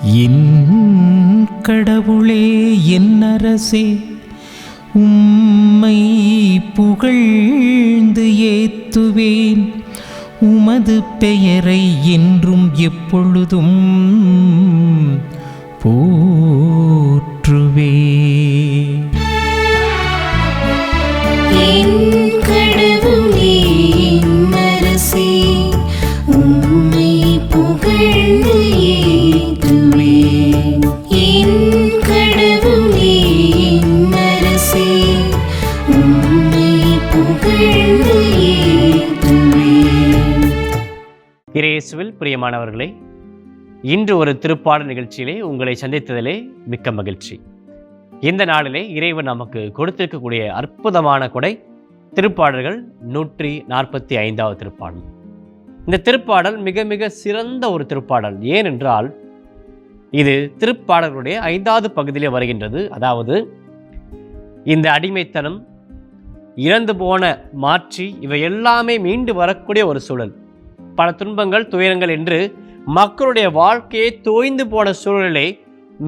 என் கடவுளே, என் அரசே, உம்மை புகழ்ந்து ஏத்துவேன். உமது பெயரை என்றும் எப்பொழுதும் போற்றுவே. என் கடவுளே, என் அரசே, உம்மை புகழ்ந்து ஏத்துவேன். என் கடவுளே, என் அரசே, உம்மை புகழ்ந்து ஏத்துவேன். இயேசுவில் பிரியமானவர்களே, இன்று ஒரு திருப்பாடல் நிகழ்ச்சியிலே உங்களை சந்தித்ததிலே மிக்க மகிழ்ச்சி. இந்த நாளிலே இறைவன் நமக்கு கொடுத்திருக்கக்கூடிய அற்புதமான கொடை திருப்பாடல்கள் 145வது திருப்பாடல். இந்த திருப்பாடல் மிக மிக சிறந்த ஒரு திருப்பாடல். ஏனென்றால் இது திருப்பாடல்களுடைய 5வது பகுதியிலே வருகின்றது. அதாவது இந்த அடிமைத்தனம், இறந்து போன மாற்றி, இவை எல்லாமே மீண்டு வரக்கூடிய ஒரு சூழல். பல துன்பங்கள், துயரங்கள் என்று மக்களுடைய வாழ்க்கையை தோய்ந்து போன சூழலிலே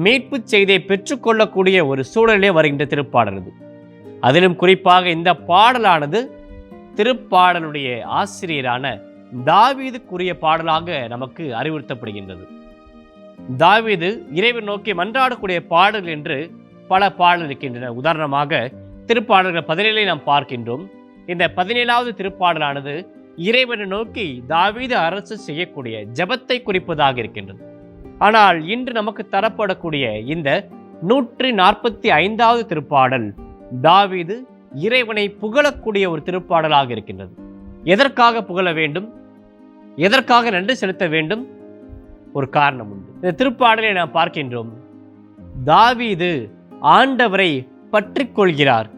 மீட்பு செய்தியை பெற்றுக்கொள்ளக்கூடிய ஒரு சூழலிலே வருகின்ற திருப்பாடல் இது. அதிலும் குறிப்பாக இந்த பாடலானது திருப்பாடலுடைய ஆசிரியரான தாவீதுக்குரிய பாடலாக நமக்கு அறிவுறுத்தப்படுகின்றது. தாவீது இறைவன் நோக்கி மன்றாடக்கூடிய பாடல் என்று பல பாடல் இருக்கின்றன. உதாரணமாக திருப்பாடல்கள் 17 நாம் பார்க்கின்றோம். இந்த 17வது திருப்பாடலானது இறைவனை நோக்கி தாவீது அரசு செய்யக்கூடிய ஜெபத்தை குறிப்பதாக இருக்கின்றது. ஆனால் இன்று நமக்கு தரப்படக்கூடிய இந்த 145வது திருப்பாடல் தாவீது இறைவனை புகழக்கூடிய ஒரு திருப்பாடலாக இருக்கின்றது. எதற்காக புகழ வேண்டும், எதற்காக நன்றி செலுத்த வேண்டும்? ஒரு காரணம் உண்டு. இந்த திருப்பாடலை நாம் பார்க்கின்றோம். தாவீது ஆண்டவரை பற்றி கொள்கிறார்.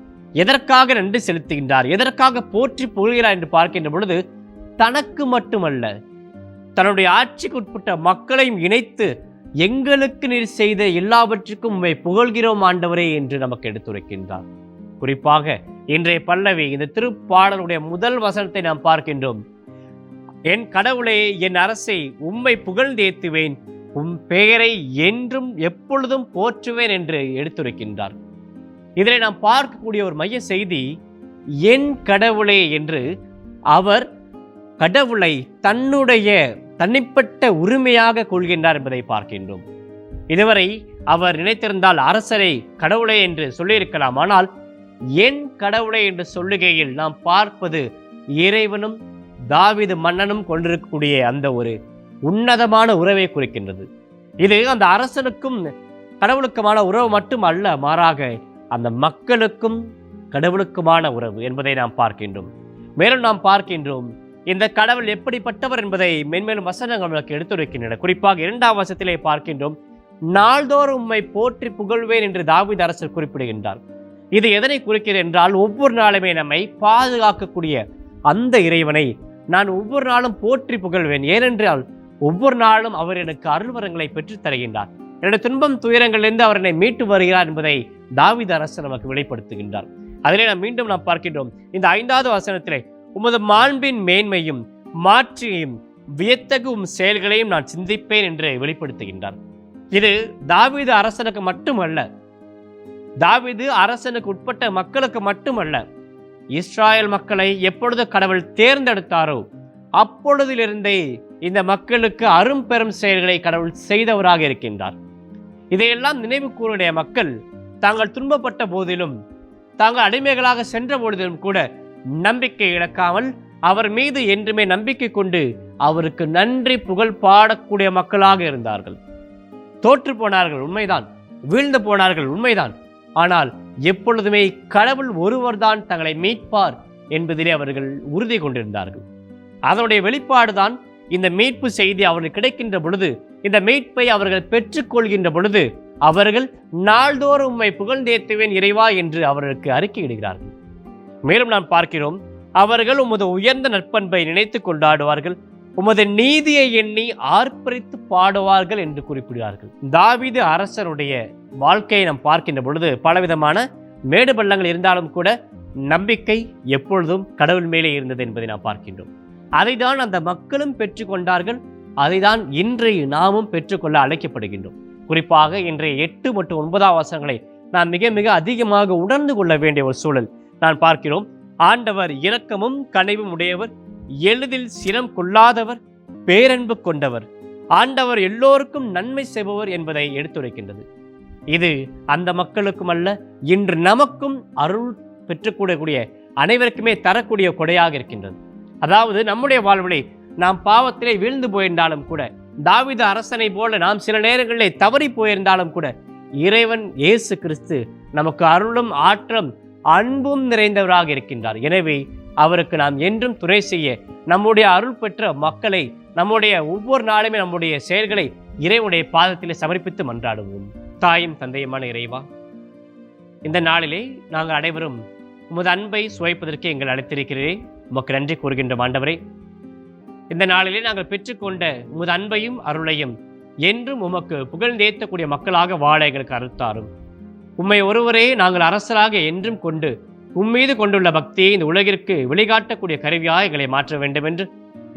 எதற்காக நன்றி செலுத்துகின்றார், எதற்காக போற்றி புகழ்கிறார் என்று பார்க்கின்ற பொழுது, தனக்கு மட்டுமல்ல, தன்னுடைய ஆட்சிக்கு உட்பட்ட மக்களையும் இணைத்து எங்களுக்கு நீர் செய்த எல்லாவற்றுக்கும் உம்மை புகழ்கிறோம் ஆண்டவரே என்று நமக்கு எடுத்துரைக்கின்றார். குறிப்பாக இன்றைய பல்லவி, இந்த திருப்பாடலுடைய முதல் வசனத்தை நாம் பார்க்கின்றோம். என் கடவுளே, என் அரசை, உம்மை புகழ்ந்தேத்துவேன், உம் பெயரை என்றும் எப்பொழுதும் போற்றுவேன் என்று எடுத்துரைக்கின்றார். இதில் நாம் பார்க்கக்கூடிய ஒரு மைய செய்தி, என் கடவுளே என்று அவர் கடவுளை தன்னுடைய தனிப்பட்ட உரிமையாக கொள்கின்றார் என்பதை பார்க்கின்றோம். இதுவரை அவர் நினைத்திருந்தால் அரசரை கடவுளே என்று சொல்லியிருக்கலாம். ஆனால் என் கடவுளே என்று சொல்லுகையில் நாம் பார்ப்பது இறைவனும் தாவீது மன்னனும் கொண்டிருக்கக்கூடிய அந்த ஒரு உன்னதமான உறவை குறிக்கின்றது. இது அந்த அரசனுக்கும் கடவுளுக்குமான உறவு மட்டும் அல்ல, மாறாக அந்த மக்களுக்கும் கடவுளுக்குமான உறவு என்பதை நாம் பார்க்கின்றோம். மேலும் நாம் பார்க்கின்றோம் இந்த கடவுள் எப்படிப்பட்டவர் என்பதை மென்மேலும் வசனங்கள் நமக்கு எடுத்துரைக்கின்றன. குறிப்பாக 2ஆம் வசனத்திலே பார்க்கின்றோம், நாள்தோறும் உம்மை போற்றி புகழ்வேன் என்று தாவீது அரசர் குறிப்பிடுகின்றார். இது எதனை குறிக்கிறது என்றால், ஒவ்வொரு நாளுமே நம்மை பாதுகாக்கக்கூடிய அந்த இறைவனை நான் ஒவ்வொரு நாளும் போற்றி புகழ்வேன். ஏனென்றால் ஒவ்வொரு நாளும் அவர் எனக்கு அருள்வரங்களை பெற்றுத் தருகின்றார். என்னுடைய துன்பம் துயரங்களிலிருந்து அவர் என்னை மீட்டு வருகிறார் என்பதை தாவீது அரசர் நமக்கு வெளிப்படுத்துகின்றார். அதிலே நாம் பார்க்கின்றோம் இந்த 5வது வசனத்திலே, உமது மாண்பின் மேன்மையும் மாற்றியையும் வியத்தகும் செயல்களையும் நான் சிந்திப்பேன் என்று வெளிப்படுத்துகின்றார். இது தாவீது அரசனுக்கு மட்டுமல்ல, தாவீது அரசனுக்கு உட்பட்ட மக்களுக்கு மட்டுமல்ல, இஸ்ராயல் மக்களை எப்பொழுது கடவுள் தேர்ந்தெடுத்தாரோ அப்பொழுதிலிருந்தே இந்த மக்களுக்கு அரும்பெரும் செயல்களை கடவுள் செய்தவராக இருக்கின்றார். இதையெல்லாம் நினைவு கூறிய மக்கள் தாங்கள் துன்பப்பட்ட போதிலும், தாங்கள் அடிமைகளாக சென்ற போதிலும் கூட நம்பிக்கை இழக்காமல் அவர் மீது என்றுமே நம்பிக்கை கொண்டு அவருக்கு நன்றி புகழ் பாடக்கூடிய மக்களாக இருந்தார்கள். தோற்று போனார்கள் உண்மைதான், வீழ்ந்து போனார்கள் உண்மைதான். ஆனால் எப்பொழுதுமே கடவுள் ஒருவர்தான் தங்களை மீட்பார் என்பதிலே அவர்கள் உறுதி கொண்டிருந்தார்கள். அதனுடைய வெளிப்பாடுதான் இந்த மீட்பு செய்தி அவர்களுக்கு கிடைக்கின்ற பொழுது, இந்த மீட்பை அவர்கள் பெற்றுக்கொள்கின்ற பொழுது, அவர்கள் நாள்தோறும் உம்மை புகழ்ந்தேத்துவேன் இறைவா என்று அவர்களுக்கு அறிக்கையிடுகிறார்கள். மேலும் நாம் பார்க்கிறோம், அவர்கள் உமது உயர்ந்த நற்பண்பை நினைத்து கொண்டாடுவார்கள், உமது நீதியை எண்ணி ஆர்ப்பரித்து பாடுவார்கள் என்று குறிப்பிடுகிறார்கள். தாவீது அரசருடைய வாழ்க்கையை நாம் பார்க்கின்ற பொழுது பலவிதமான மேடு பள்ளங்கள் இருந்தாலும் கூட நம்பிக்கை எப்பொழுதும் கடவுள் மேலே இருந்தது என்பதை நாம் பார்க்கின்றோம். அதைதான் அந்த மக்களும் பெற்றுக்கொண்டார்கள். அதைதான் இன்றைய நாமும் பெற்றுக்கொள்ள அழைக்கப்படுகின்றோம். குறிப்பாக இன்றைய 8 மற்றும் 9 வசனங்களை நாம் மிக மிக அதிகமாக உணர்ந்து கொள்ள வேண்டிய ஒரு சூழல் நான் பார்க்கிறோம். ஆண்டவர் இரக்கமும் கனிவும் உடையவர், எளிதில் சினம் கொள்ளாதவர், பேரன்பு கொண்டவர், ஆண்டவர் எல்லோருக்கும் நன்மை செய்பவர் என்பதை எடுத்துரைக்கின்றது. இது அந்த மக்களுக்கும் அல்ல, இன்று நமக்கும் அருள் பெற்றுக்கூடக்கூடிய அனைவருக்குமே தரக்கூடிய கொடையாக இருக்கின்றது. அதாவது நம்முடைய வாழ்விலே நாம் பாவத்திலே வீழ்ந்து போயிருந்தாலும் கூட, தாவீது அரசனை போல நாம் சில நேரங்களிலே தவறி போயிருந்தாலும் கூட, இறைவன் இயேசு கிறிஸ்து நமக்கு அருளும் ஆற்றம் அன்பும் நிறைந்தவராக இருக்கின்றார். எனவே அவருக்கு நாம் என்றும் துணை செய்ய நம்முடைய அருள் பெற்ற மக்களை, நம்முடைய ஒவ்வொரு நாளுமே நம்முடைய செயல்களை இறைவனுடைய பாதத்திலே சமர்ப்பித்து மன்றாடுவோம். தாயும் தந்தையுமான இறைவா, இந்த நாளிலே நாங்கள் அனைவரும் உமது அன்பை சுவைப்பதற்கு எங்கள் அழைத்திருக்கிறேன். உமக்கு நன்றி கூறுகின்ற ஆண்டவரே, இந்த நாளிலே நாங்கள் பெற்றுக்கொண்ட உமது அன்பையும் அருளையும் என்றும் உமக்கு புகழ்ந்தேற்றக்கூடிய மக்களாக வாழ எங்களுக்கு அருள்தாரும். உம்மை ஒருவரே நாங்கள் அரசராக என்றும் கொண்டு உம்மீது கொண்டுள்ள பக்தியை இந்த உலகிற்கு வெளிக்காட்டக்கூடிய கருவியாக எங்களை மாற்ற வேண்டும் என்று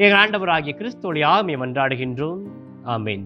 எங்கள் ஆண்டவராகிய கிறிஸ்துவோடு யாமே மன்றாடுகின்றோம். ஆமீன்.